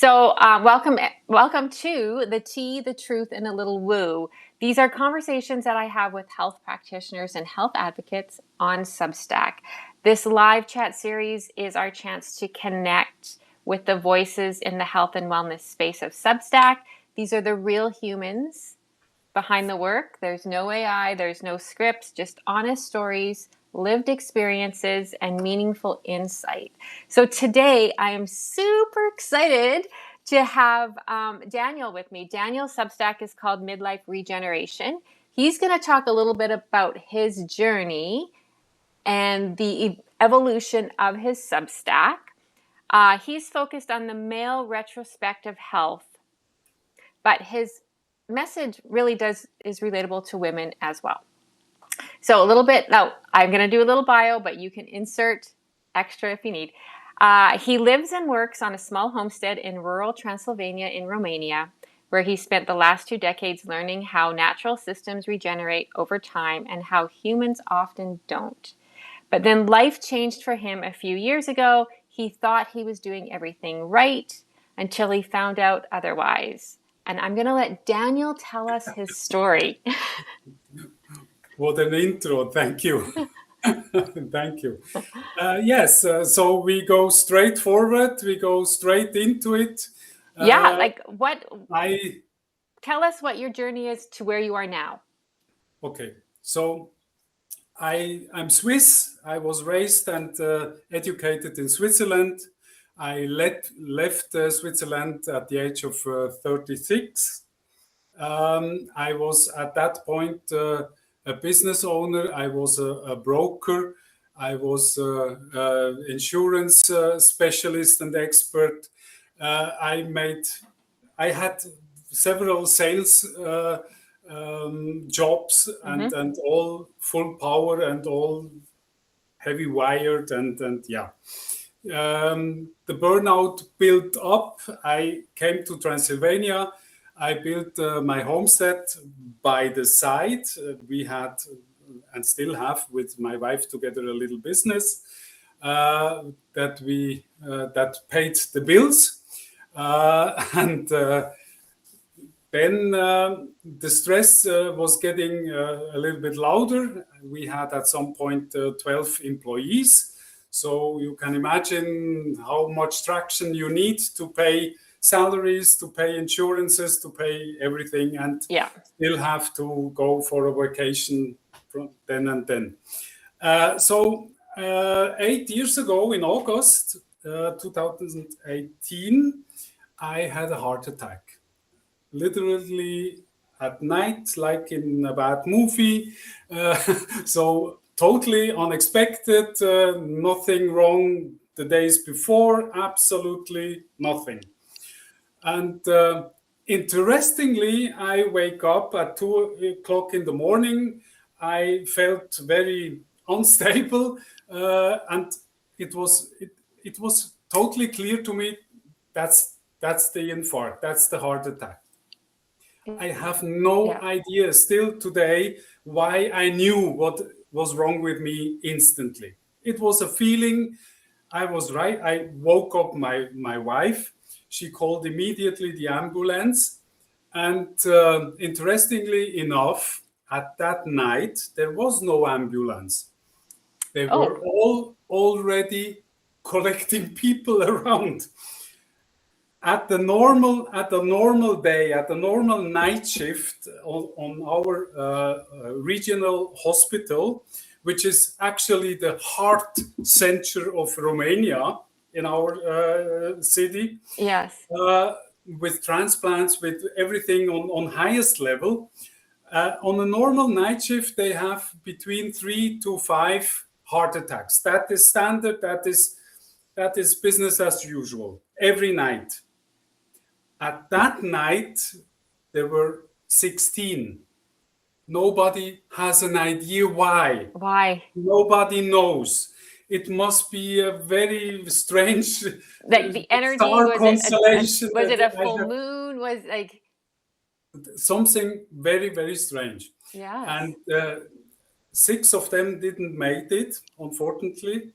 Welcome to the Tea, the Truth, and a Little Woo. These are conversations that I have with health practitioners and health advocates on Substack. This live chat series is our chance to connect with the voices in the health and wellness space of Substack. These are the real humans behind the work. There's no AI, there's no scripts, just honest stories, lived experiences, and meaningful insight. So today I am super excited to have Daniel with me. Daniel's Substack is called Midlife Regeneration. He's going to talk a little bit about his journey and the evolution of his Substack. He's focused on the male retrospective health, but his message really is relatable to women as well. So a little bit, now I'm going to do a little bio, but you can insert extra if you need. He lives and works on a small homestead in rural Transylvania in Romania, where he spent the last 2 decades learning how natural systems regenerate over time and how humans often don't. But then life changed for him a few years ago. He thought he was doing everything right until he found out otherwise. And I'm going to let Daniel tell us his story. What an intro. Thank you. Thank you. Yes, so we go straight forward. We go straight into it. Tell us what your journey is to where you are now. Okay, so I'm Swiss. I was raised and educated in Switzerland. I left Switzerland at the age of 36. I was at that point a business owner. I was a broker. I was insurance specialist and expert. I had several sales jobs and all full power and all heavy wired and yeah. The burnout built up. I came to Transylvania. I built my homestead by the side. We had and still have with my wife together a little business that paid the bills. Then the stress was getting a little bit louder. We had at some point 12 employees. So you can imagine how much traction you need to pay salaries, to pay insurances, to pay everything, and still have to go for a vacation from then and then. 8 years ago in August 2018, I had a heart attack. Literally at night, like in a bad movie. So totally unexpected, nothing wrong the days before, absolutely nothing. And interestingly, I wake up at 2 o'clock in the morning. I felt very unstable, and it was totally clear to me that's the infarct, that's the heart attack. I have no idea still today why I knew what was wrong with me instantly. It was a feeling. I was right. I woke up my wife. She called immediately the ambulance. And interestingly enough, at that night, there was no ambulance. They were all already collecting people around. At the normal day, at the normal night shift on our regional hospital, which is actually the heart center of Romania in our city. Yes. With transplants, with everything on highest level. On a normal night shift, they have between 3 to 5 heart attacks. That is standard. That is business as usual every night. At that night, there were 16. Nobody has an idea why. Why? Nobody knows. It must be a very strange the energy star constellation. Was it a full moon? Was like something very, very strange. Yeah. And 6 of them didn't make it, unfortunately.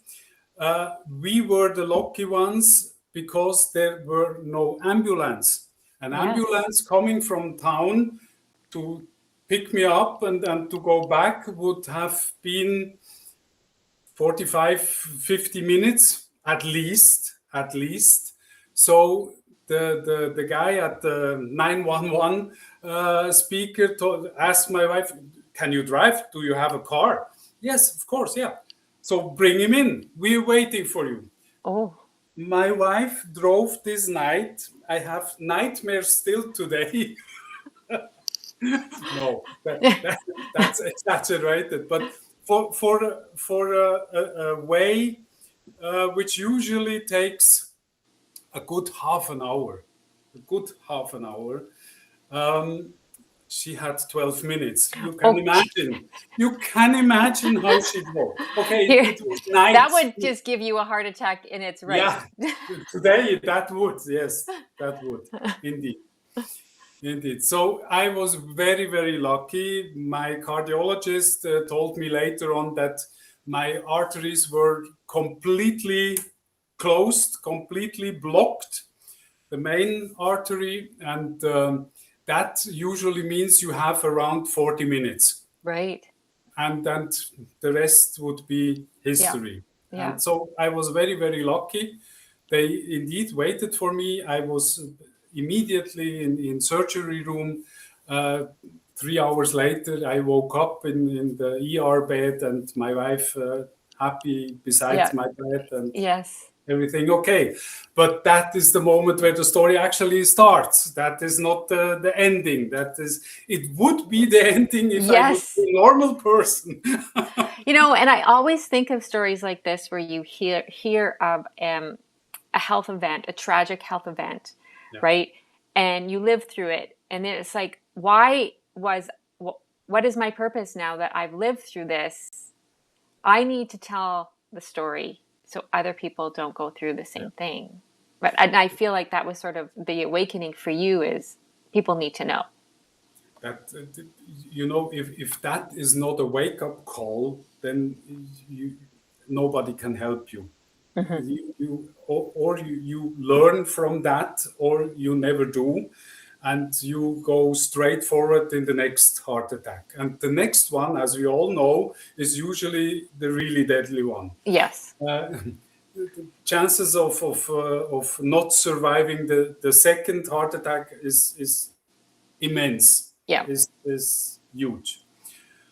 We were the lucky ones because there were no ambulance. An Yes. ambulance coming from town to pick me up and to go back would have been 45, 50 minutes at least. So the guy at the 911 speaker asked my wife, can you drive? Do you have a car? Yes, of course, yeah. So bring him in. We're waiting for you. Oh. My wife drove this night. I have nightmares still today. No, that's exaggerated. But for a way which usually takes a good half an hour, she had 12 minutes. You can imagine. You can imagine how she drove. Okay, it was night. That would just give you a heart attack in its right. Yeah, today that would. Yes, that would. Indeed. So I was very, very lucky. My cardiologist told me later on that my arteries were completely closed, completely blocked, the main artery, and that usually means you have around 40 minutes. Right. And then the rest would be history. Yeah. And so I was very, very lucky. They indeed waited for me. I was immediately in surgery room. 3 hours later, I woke up in the ER bed, and my wife happy beside my bed, and everything okay. But that is the moment where the story actually starts. That is not the ending. It would be the ending if I was a normal person. And I always think of stories like this where you hear of a health event, a tragic health event, right? And you live through it. And then it's like, what is my purpose now that I've lived through this? I need to tell the story so other people don't go through the same thing. And I feel like that was sort of the awakening for you, is people need to know. That, if that is not a wake-up call, then nobody can help you. Mm-hmm. You learn from that, or you never do, and you go straight forward in the next heart attack. And the next one, as we all know, is usually the really deadly one. Yes. The chances of not surviving the second heart attack is immense. Yeah. Is huge.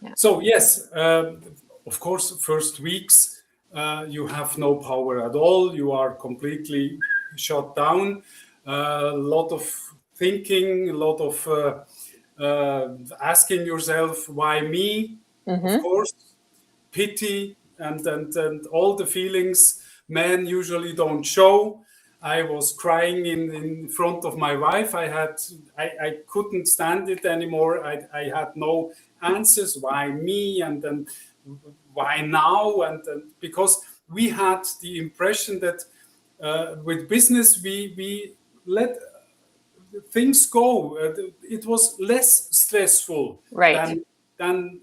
Yeah. So yes, of course, first weeks you have no power at all. You are completely shut down. A lot of thinking, a lot of asking yourself, why me? Mm-hmm. Of course, pity and all the feelings men usually don't show. I was crying in front of my wife. I couldn't stand it anymore. I had no answers. Why me? And then why now? And because we had the impression that with business we let things go. It was less stressful than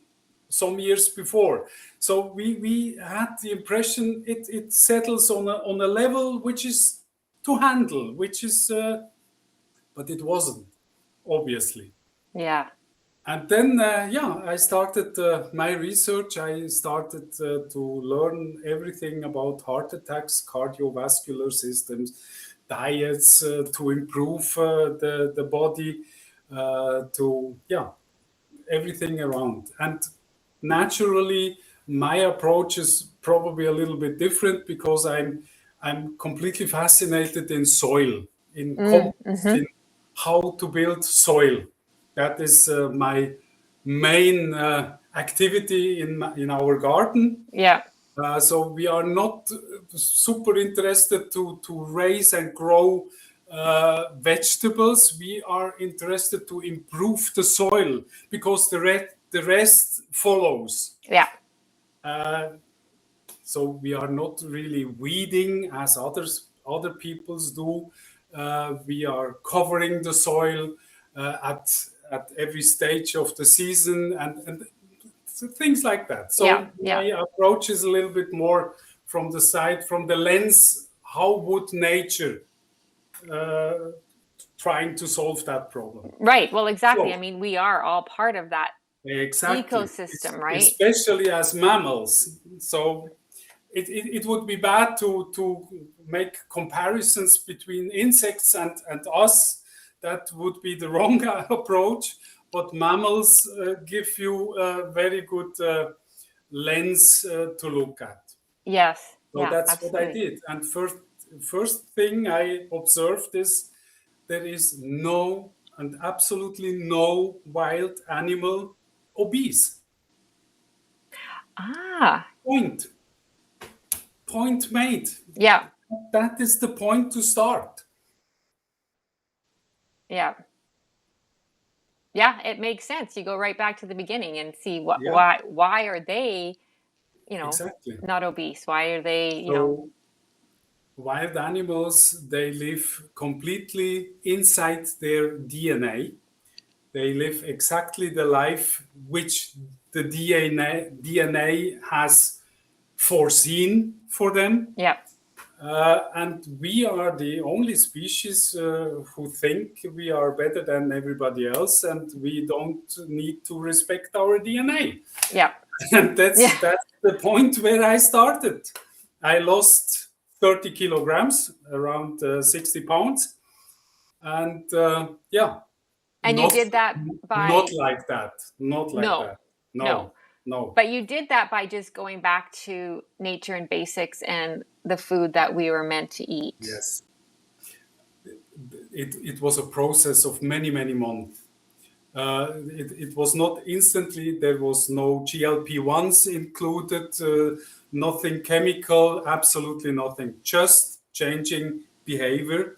some years before. So we had the impression it settles on a level which is to handle, but it wasn't, obviously. Yeah. And then, I started my research. I started to learn everything about heart attacks, cardiovascular systems, diets to improve the body, everything around. And naturally, my approach is probably a little bit different because I'm completely fascinated in soil, in compost, in how to build soil. That is my main activity in our garden. Yeah. So we are not super interested to raise and grow vegetables. We are interested to improve the soil because the rest follows. Yeah. So we are not really weeding as other peoples do. We are covering the soil at every stage of the season and things like that. So my approach is a little bit more from the lens, how would nature trying to solve that problem. Right. Well, exactly. I So mean, we are all part of that exactly, ecosystem, right? especially as mammals. So it would be bad to make comparisons between insects and us. That would be the wrong approach. But mammals give you a very good lens to look at. Yes. So Yeah, that's what I absolutely. did. And first thing I observed is there is no and absolutely no wild animal obese. Ah, Point. Point made. yeah. That is the point to start. Yeah. Yeah, it makes sense. You go right back to the beginning and see Yeah, why are they, you know, exactly. not obese? Why are they, So wild animals, they live completely inside their DNA. They live exactly the life which the DNA has foreseen for them. yeah, And we are the only species who think we are better than everybody else, and we don't need to respect our DNA. yeah, And yeah. that's the point where I started. I lost 30 kilograms, around 60 pounds, and yeah, And you not did that not by like that, not like no, that. no. No, no. But you did that by just going back to nature and basics and the food that we were meant to eat. Yes, it was a process of many months. It was not instantly. There was no GLP-1s included, nothing chemical, absolutely nothing. Just changing behavior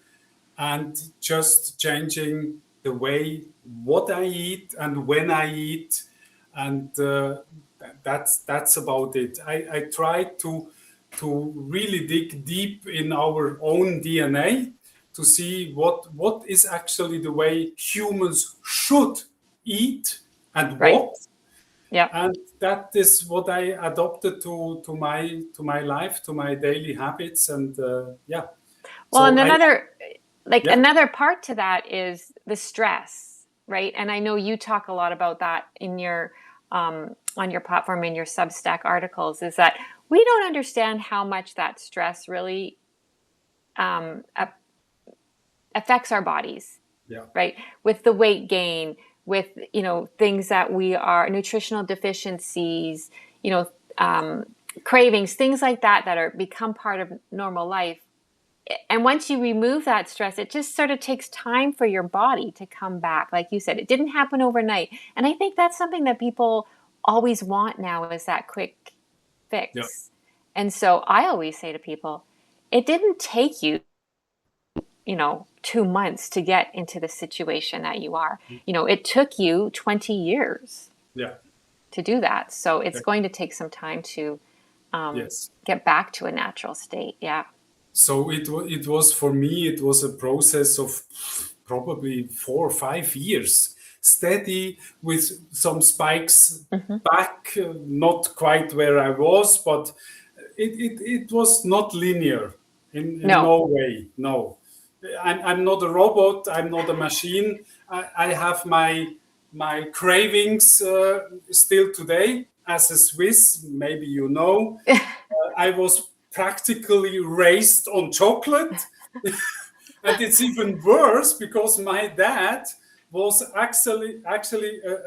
and just changing the way what I eat and when I eat, and that's about it. I try to really dig deep in our own DNA to see what is actually the way humans should eat and Right. what, Yeah. and that is what I adopted to my life, to my daily habits, and yeah. Well, So and I yeah another part to that is the stress, right? And I know you talk a lot about that in your on your platform in your Substack articles. Is that we don't understand how much that stress really um, affects our bodies, yeah right? With the weight gain, with things that we are nutritional deficiencies, you know, cravings, things like that that are become part of normal life. And once you remove that stress, it just sort of takes time for your body to come back. Like you said, it didn't happen overnight. And I think that's something that people always want now is that quick yeah fix. And so I always say to people, it didn't take you, 2 months to get into the situation that you are. It took you 20 years yeah to do that. So it's yeah. going to take some time to Yes. get back to a natural state. Yeah. So it was for me, it was a process of probably 4 or 5 years, steady with some spikes Hmm. back, not quite where I was, but it was not linear in No. no way. No, I'm not a robot. I'm not a machine. I have my cravings still today. As a Swiss, maybe I was practically raised on chocolate. And it's even worse because my dad was actually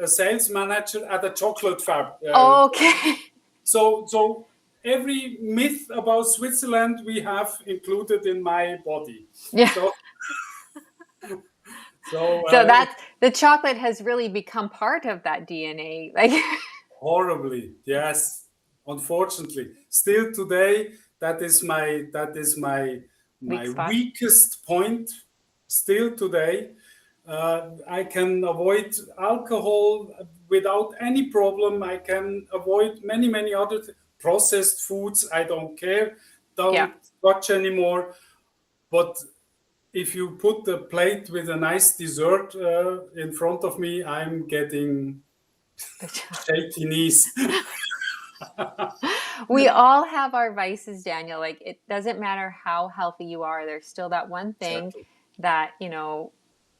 a sales manager at a chocolate fab. Okay. So every myth about Switzerland we have included in my body. Yeah. So so So that the chocolate has really become part of that DNA. Like, horribly, yes. Unfortunately, still today, that is my weak spot. weakest point. Still today, I can avoid alcohol without any problem. I can avoid many other processed foods. I don't care, Yeah. don't touch anymore. But if you put a plate with a nice dessert in front of me, I'm getting shaky knees. We all have our vices, Daniel. Like, it doesn't matter how healthy you are, there's still that one thing Exactly. that,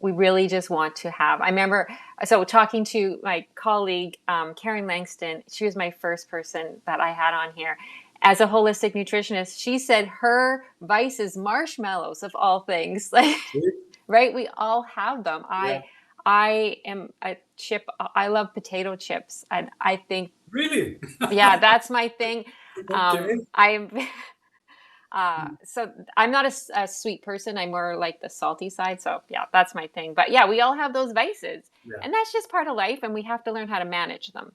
we really just want to have. I remember, so talking to my colleague, Karen Langston, she was my first person that I had on here. As a holistic nutritionist, she said her vice is marshmallows of all things. Like, right? We all have them. Yeah. I am a chip. I love potato chips. And I think, Really? yeah, that's my thing. Okay. I'm so I'm not a sweet person. I'm more like the salty side. So yeah, that's my thing. But yeah, we all have those vices, Yeah. and that's just part of life, and we have to learn how to manage them,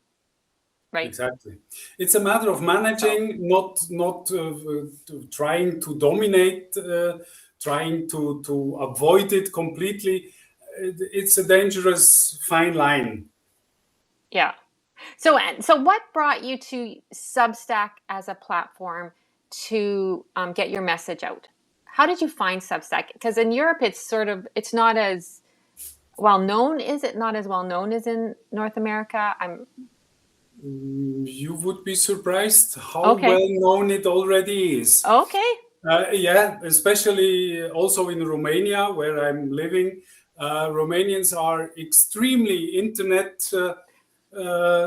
right? Exactly. It's a matter of managing, not trying to dominate, trying to avoid it completely. It's a dangerous fine line. Yeah. So what brought you to Substack as a platform to get your message out? How did you find Substack? Because in Europe, it's not as well known. Is it not as well known as in North America? You would be surprised how Okay. well known it already is. Okay. Yeah, especially also in Romania, where I'm living. Romanians are extremely internet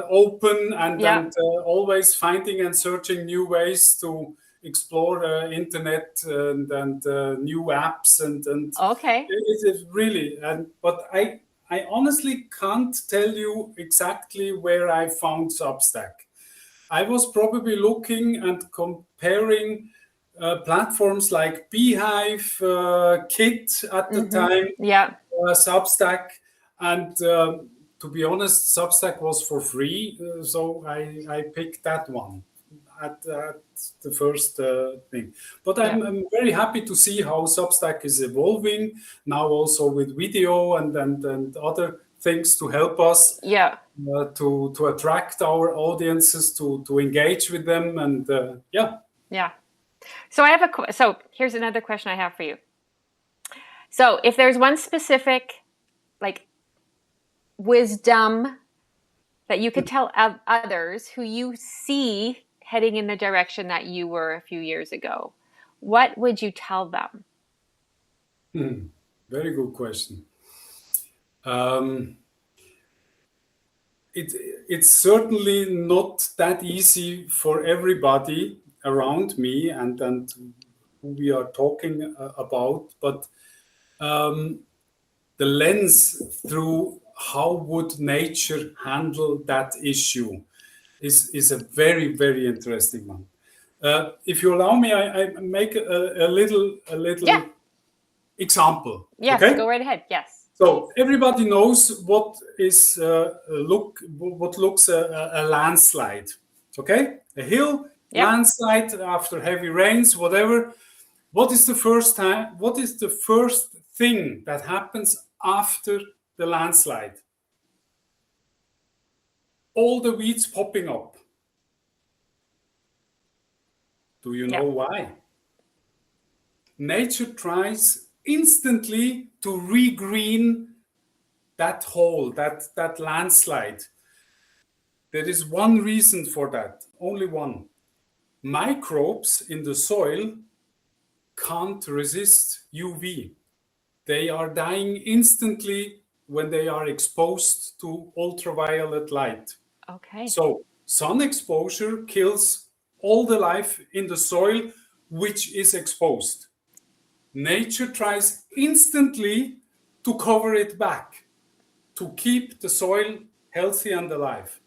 open Yeah. and always finding and searching new ways to explore internet and new apps and Okay. it is really but I honestly can't tell you exactly where I found Substack. I was probably looking and comparing platforms like Beehive, Kit at the Mm-hmm. time, Yeah. Substack, and to be honest, Substack was for free, so I picked that one at the first thing. But Yeah. I'm very happy to see how Substack is evolving now, also with video and other things to help us Yeah. to attract our audiences, to engage with them, and yeah. Yeah. So here's another question I have for you. So if there's one specific like wisdom that you could tell others who you see heading in the direction that you were a few years ago, what would you tell them? Very good question. Um, it's certainly not that easy for everybody around me and who we are talking about, but the lens through how would nature handle that issue is a very interesting one. If you allow me, I make a Yeah. little example. Yes. Okay. Go right ahead. Yes, please. So everybody knows what looks a landslide. Okay, a hill Yep. landslide after heavy rains, whatever. What is the first time? What is the first thing that happens after the landslide? All the weeds popping up. Do you know Yep. why? Nature tries instantly to regreen that hole, that landslide. There is one reason for that, only one. Microbes in the soil can't resist UV. They are dying instantly when they are exposed to ultraviolet light. Okay. So, sun exposure kills all the life in the soil which is exposed. Nature tries instantly to cover it back, to keep the soil healthy and alive.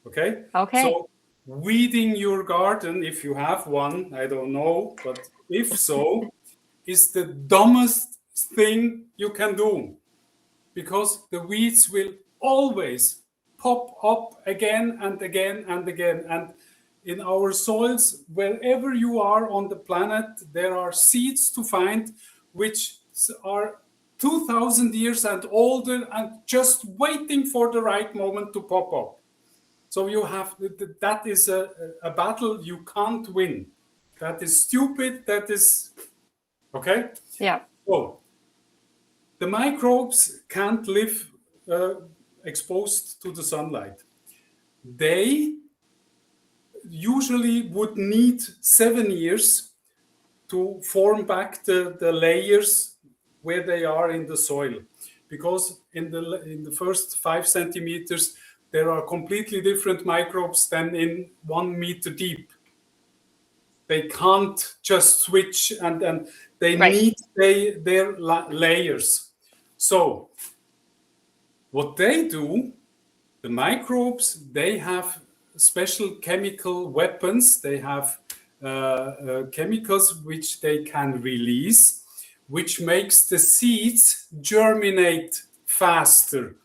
Okay? Okay. So, weeding your garden, if you have one, I don't know, but if so, is the dumbest thing you can do because the weeds will always pop up again and again and again. And in our soils, wherever you are on the planet, there are seeds to find which are 2000 years and older and just waiting for the right moment to pop up. So you have that is a battle you can't win. That is stupid. That is okay. Yeah. So the microbes can't live exposed to the sunlight. They usually would need 7 years to form back the layers where they are in the soil, because in the first 5 centimeters there are completely different microbes than in 1 meter deep. They can't just switch, and they Right. need their layers. So what they do, the microbes, they have special chemical weapons. They have chemicals which they can release, which makes the seeds germinate faster.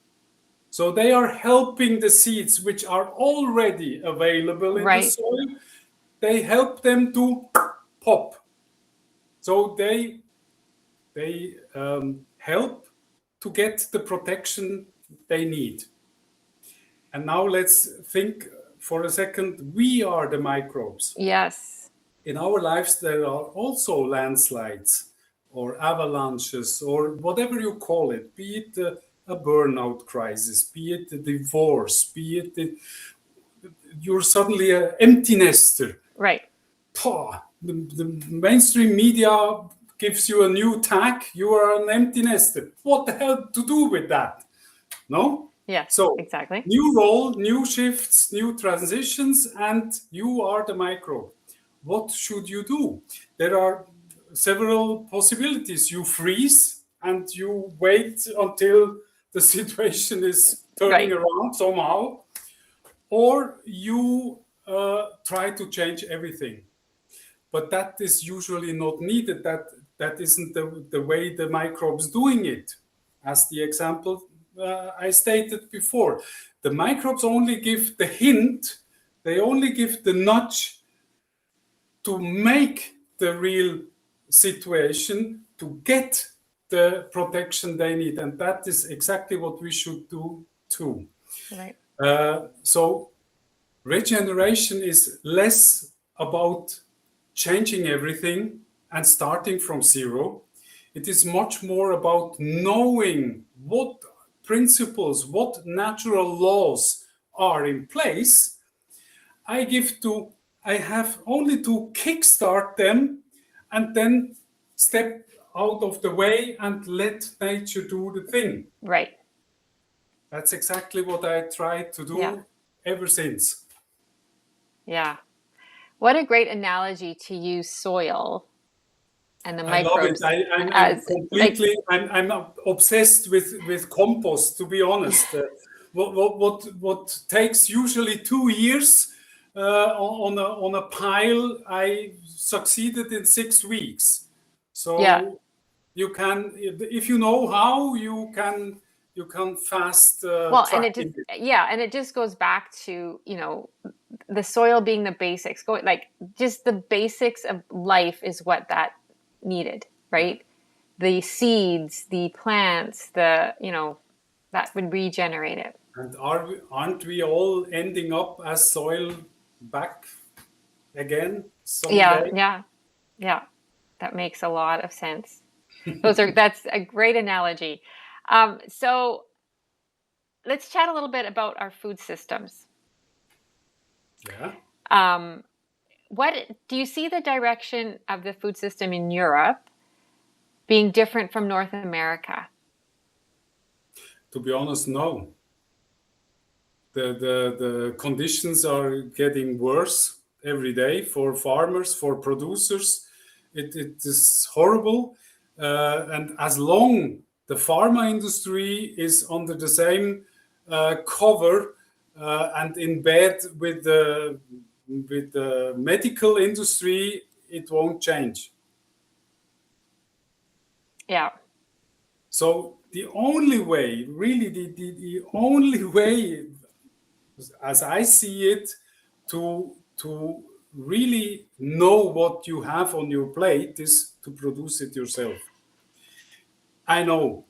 So they are helping the seeds which are already available in the Right. soil. They help them to pop. So they help to get the protection they need. And now let's think for a second. We are the microbes. Yes. In our lives, there are also landslides or avalanches or whatever you call it, be it a burnout crisis, be it a divorce, be it you're suddenly an empty nester. Right. The mainstream media gives you a new tag. You are an empty nester. What the hell to do with that? No? Yes, So, exactly. new role, new shifts, new transitions, and you are the microbe. What should you do? There are several possibilities. You freeze and you wait until the situation is turning Right. around somehow, or you try to change everything. But that is usually not needed. That isn't the way the microbes doing it. As the example I stated before, the microbes only give the hint, they only give the nudge to make the real situation, to get the protection they need. And that is exactly what we should do too. Right. So regeneration is less about changing everything and starting from zero. It is much more about knowing what principles, what natural laws are in place. I have only to kickstart them and then step out of the way and let nature do the thing. Right. That's exactly what I tried to Yeah. do ever since. Yeah. What a great analogy to use soil and the I love it. microbes I'm as like, completely. I'm obsessed with compost. To be honest, what takes usually 2 years on a pile, I succeeded in 6 weeks. yeah. So you can, if you know how, you can fast Well, and track it just, it. yeah, and it just goes back to, the soil being the basics, going like just the basics of life is what that needed, right? The seeds, the plants, that would regenerate it. And aren't we all ending up as soil back again Yeah, someday? yeah, yeah. That makes a lot of sense. That's a great analogy. So let's chat a little bit about our food systems. Yeah. Um, what do you see the direction of the food system in Europe being different from North America? To be honest, no. The conditions are getting worse every day for farmers, for producers. It is horrible. And as long the pharma industry is under the same cover and in bed with the medical industry, it won't change. Yeah, So the only way, really, the only way, as I see it, to really know what you have on your plate is to produce it yourself. I know.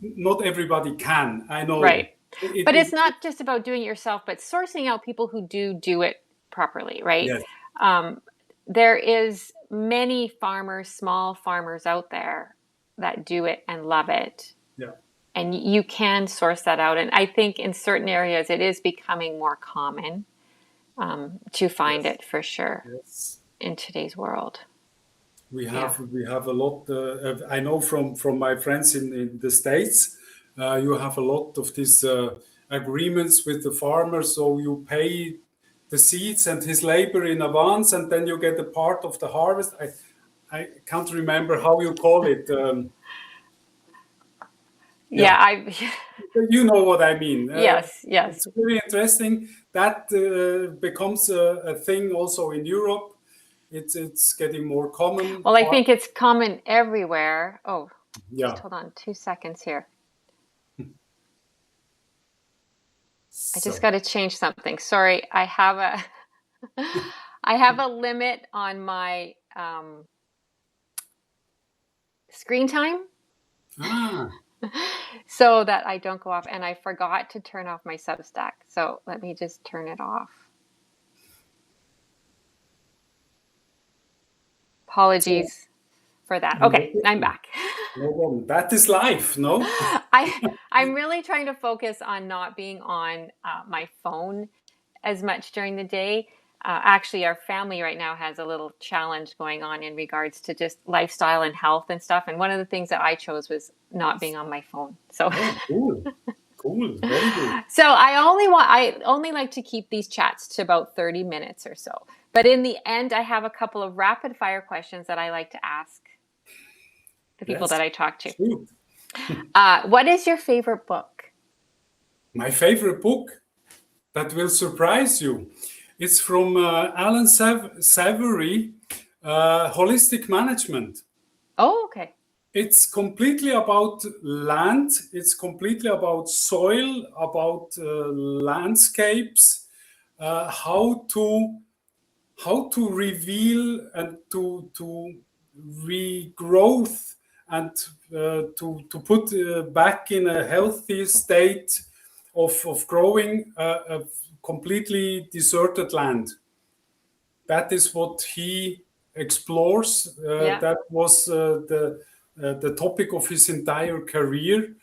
Not everybody can. I right. know. But it's not just about doing it yourself, but sourcing out people who do it properly, right? Yes, Um, there is many farmers, small farmers out there that do it and love it. yeah, And you can source that out. And I think in certain areas it is becoming more common to find yes, it for sure yes. in today's world. We Yeah. have a lot. I know from my friends in the States, you have a lot of these agreements with the farmer. So you pay the seeds and his labor in advance, and then you get a part of the harvest. I can't remember how you call it. Yeah, Yeah, you know what I mean. yes, yes. It's very interesting. That becomes a thing also in Europe. It's getting more common. Well, I think it's common everywhere. Oh, just Yeah. hold on 2 seconds here. I just So. got to change something. Sorry, I have a I have a limit on my screen time Ah, so that I don't go off. And I forgot to turn off my Substack. So let me just turn it off. so Apologies for that. no Okay, I'm problem. back. No problem. That is life, no? I'm really trying to focus on not being on my phone as much during the day. Actually, our family right now has a little challenge going on in regards to just lifestyle and health and stuff. And one of the things that I chose was not being on my phone. So, Oh, cool. Cool. Very good. so I only like to keep these chats to about 30 minutes or so. But in the end, I have a couple of rapid fire questions that I like to ask the people that Yes. I talk to. Shoot. What is your favorite book? My favorite book that will surprise you. It's from Alan Savory, Holistic Management. Oh, okay. It's completely about land. It's completely about soil, about landscapes, how to reveal and to regrowth and to put back in a healthy state of growing a completely deserted land. That is what he explores. Yeah. That was the topic of his entire career,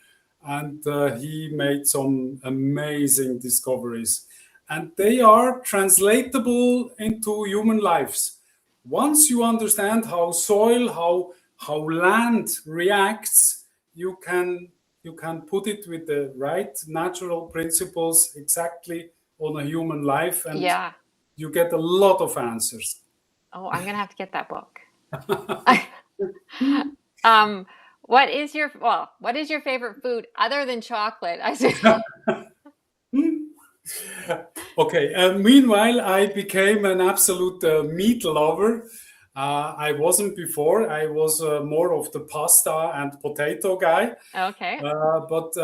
and he made some amazing discoveries. And they are translatable into human lives. Once you understand how soil, how land reacts, you can put it with the right natural principles exactly on a human life, and Yeah. you get a lot of answers. Oh, I'm gonna have to get that book. um, what is your favorite food other than chocolate? I said, Okay, meanwhile, I became an absolute meat lover. I wasn't before. I was more of the pasta and potato guy. okay. But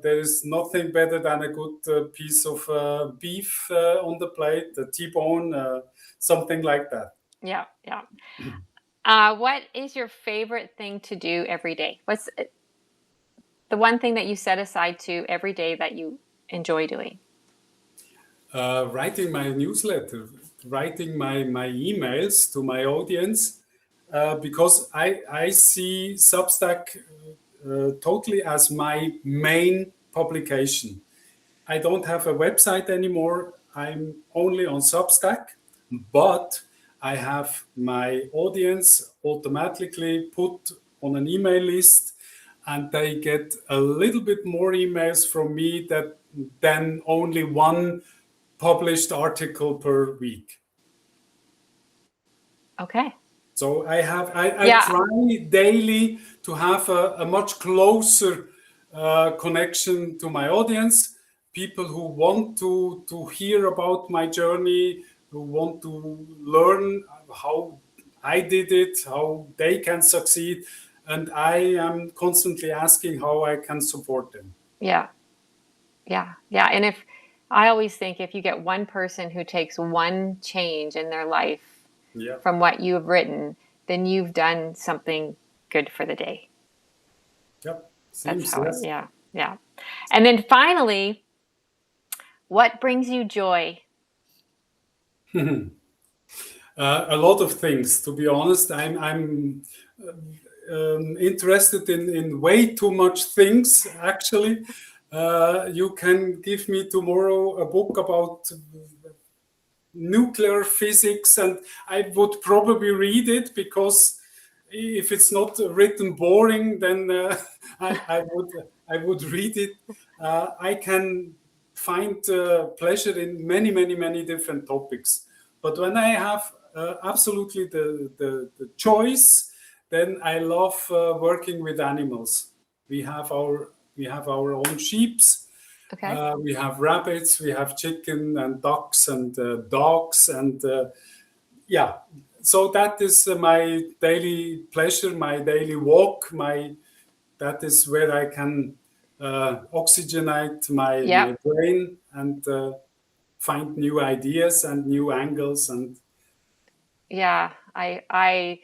there is nothing better than a good piece of beef on the plate, a T-bone, something like that. Yeah, yeah. What is your favorite thing to do every day? What's the one thing that you set aside to every day that you enjoy doing? Writing my newsletter, writing my emails to my audience, because I see Substack totally as my main publication. I don't have a website anymore. I'm only on Substack, but I have my audience automatically put on an email list, and they get a little bit more emails from me than only one published article per week. Okay. So I Yeah. try daily to have a much closer connection to my audience, people who want to hear about my journey, who want to learn how I did it, how they can succeed, and I am constantly asking how I can support them. Yeah. Yeah. Yeah. And if I always think if you get one person who takes one change in their life Yeah. from what you have written, then you've done something good for the day. Yep. That's Seems, how yes. yeah, yeah. And then finally, what brings you joy? A lot of things, to be honest. I'm interested in way too much things, actually. You can give me tomorrow a book about nuclear physics, and I would probably read it because if it's not written boring, then I would read it. I can find pleasure in many, many, many different topics. But when I have absolutely the choice, then I love working with animals. We have our own sheeps. Okay. We have rabbits, we have chicken and ducks and dogs, and yeah. So that is my daily pleasure, my daily walk. That is where I can oxygenate my Yep. brain and find new ideas and new angles. And Yeah, I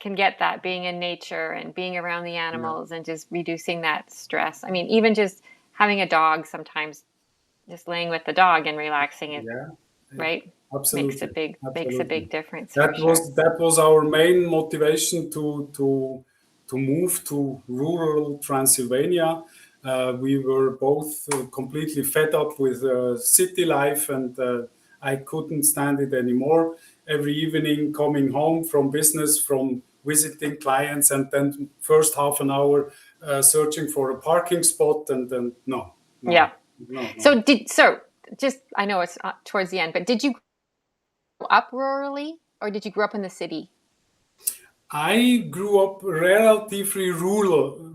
can get that being in nature and being around the yeah, animals and just reducing that stress. I mean, even just having a dog sometimes, just laying with the dog and relaxing it, yeah, right? absolutely, Makes a absolutely. big difference for That sure. was our main motivation to move to rural Transylvania. We were both completely fed up with city life, and I couldn't stand it anymore. Every evening, coming home from business, from visiting clients, and then first half an hour searching for a parking spot, and then no, Yeah. no, no, no. So just I know it's towards the end, but did you grow up rurally or did you grow up in the city? I grew up relatively rural,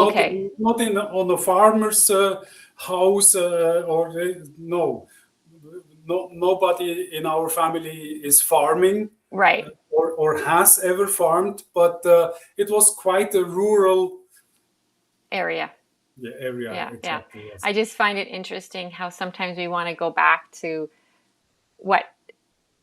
Okay. not in on a farmer's house or no, nobody in our family is farming Right. or has ever farmed, but it was quite a rural, Area. yeah, area. Yeah, yeah. Exactly, yes. I just find it interesting how sometimes we want to go back to what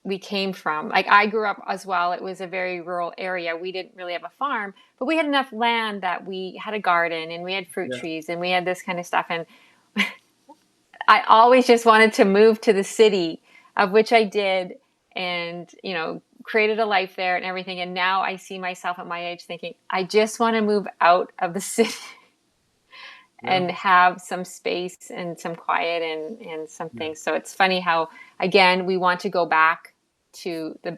we came from. Like I grew up as well. It was a very rural area. We didn't really have a farm, but we had enough land that we had a garden and we had fruit Yeah, trees and we had this kind of stuff. And I always just wanted to move to the city, of which I did, and created a life there and everything. And now I see myself at my age thinking, I just want to move out of the city yeah, and have some space and some quiet and some things. So it's funny how again we want to go back to the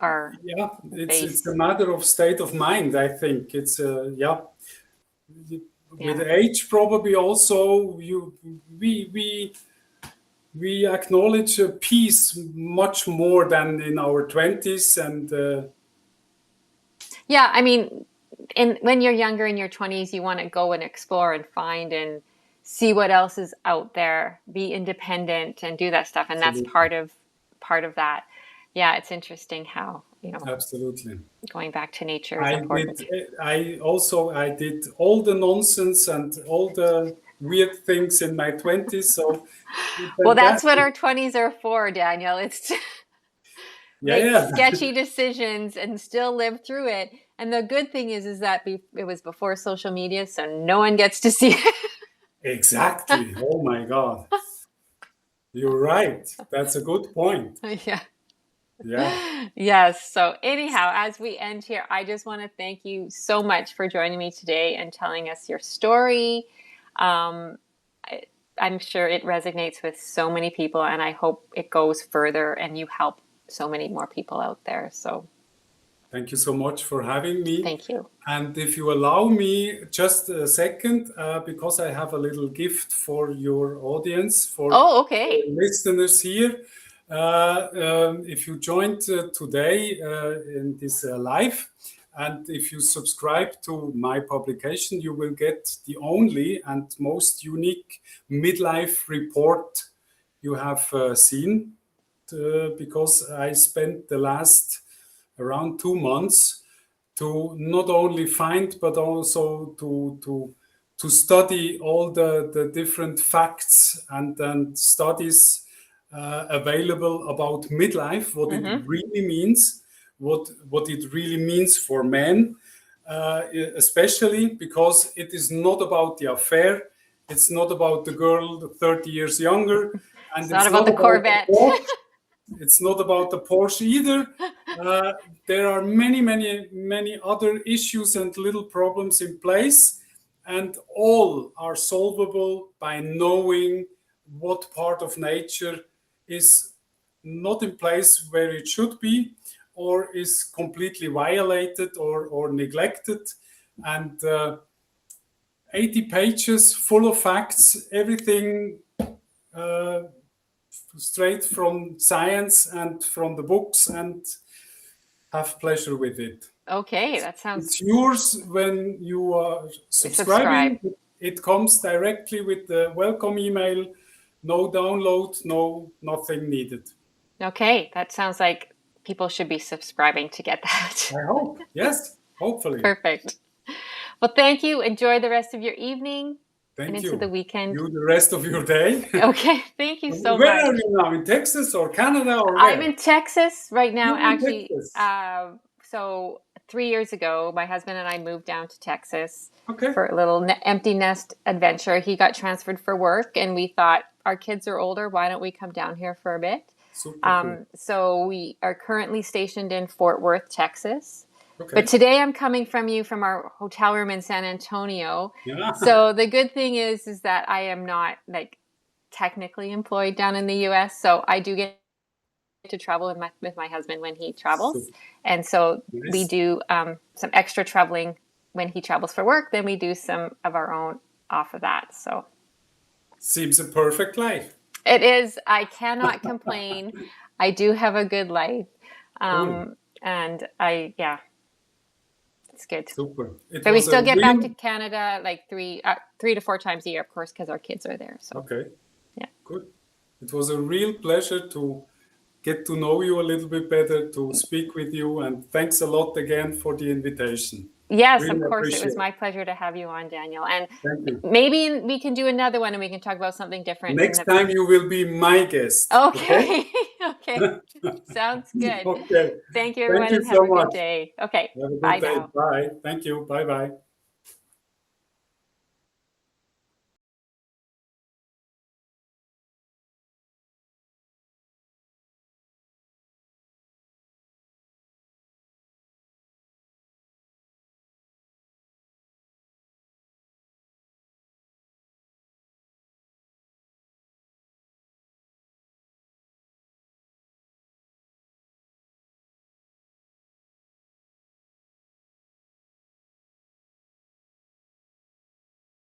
our yeah. It's a base. matter of state of mind. I think it's yeah. With Yeah. age, probably also we we we acknowledge peace much more than in our 20s, and Yeah, I mean, and when you're younger in your 20s, you want to go and explore and find and see what else is out there, be independent and do that stuff, and that's absolutely, part of that. Yeah, it's interesting how, absolutely. going back to nature is I did. important. I did all the nonsense and all the weird things in my 20s. So Well, that's what fantastic. our 20s are for, Daniel. It's to Yeah, make yeah, sketchy decisions and still live through it. And the good thing is that it was before social media, so no one gets to see exactly. Oh my God, you're right. That's a good point. it. Yeah. Yeah. Yes. So, anyhow, as we end here, I just want to thank you so much for joining me today and telling us your story. Um, I, I'm sure it resonates with so many people, and I hope it goes further and you help so many more people out there. So, Thank you so much for having me. thank you. And if you allow me just a second, because I have a little gift for your audience, for Oh, okay. listeners here. If you joined today in this live, and if you subscribe to my publication, you will get the only and most unique midlife report you have seen, because I spent the last around 2 months to not only find but also to study all the different facts and studies available about midlife, what it Mm-hmm. really means, what it really means for men, especially because it is not about the affair, it's not about the girl 30 years younger, It's and not it's about not the about the Corvette. Porsche. It's not about the Porsche either. Uh, there are many, many, many other issues and little problems in place, and all are solvable by knowing what part of nature is not in place where it should be, or is completely violated or neglected. And 80 pages full of facts, everything straight from science and from the books, and have pleasure with it. Okay, that sounds... It's yours when you are subscribing. Subscribe. It comes directly with the welcome email. No download, nothing needed. Okay, that sounds like people should be subscribing to get that. I hope. Yes, hopefully. Perfect. Well, thank you. Enjoy the rest of your evening Thank and into you. the weekend. You the rest of your day. Okay, thank you so Where much. are you now? In Texas or Canada or where? I'm in Texas right now, You're in actually. Texas. So 3 years ago, my husband and I moved down to Texas Okay. for a little empty nest adventure. He got transferred for work, and we thought, our kids are older, why don't we come down here for a bit? Super cool. So we are currently stationed in Fort Worth, Texas. Okay. But today I'm coming from you from our hotel room in San Antonio. Yeah. So the good thing is that I am not like technically employed down in the US. So I do get to travel with my husband when he travels. Super. And so Nice. we do some extra traveling when he travels for work. Then we do some of our own off of that. So Seems a perfect life. it is. I cannot complain. I do have a good life. Cool. And it's good. Super. It But we was still a get real- back to Canada like 3 to 4 times a year, of course, because our kids are there. So Okay. Yeah. Good. It was a real pleasure to get to know you a little bit better, to speak with you, and thanks a lot again for the invitation. yes, Really of course, it was appreciate my pleasure to have you on, Daniel. And Thank you. maybe we can do another one and we can talk about something different. Next time you will be my guest. Okay. Okay. Sounds good. Okay. Thank you, everyone, you and so have a much. good day. Okay. Have a good Bye day. now. Bye. Thank you. Bye bye.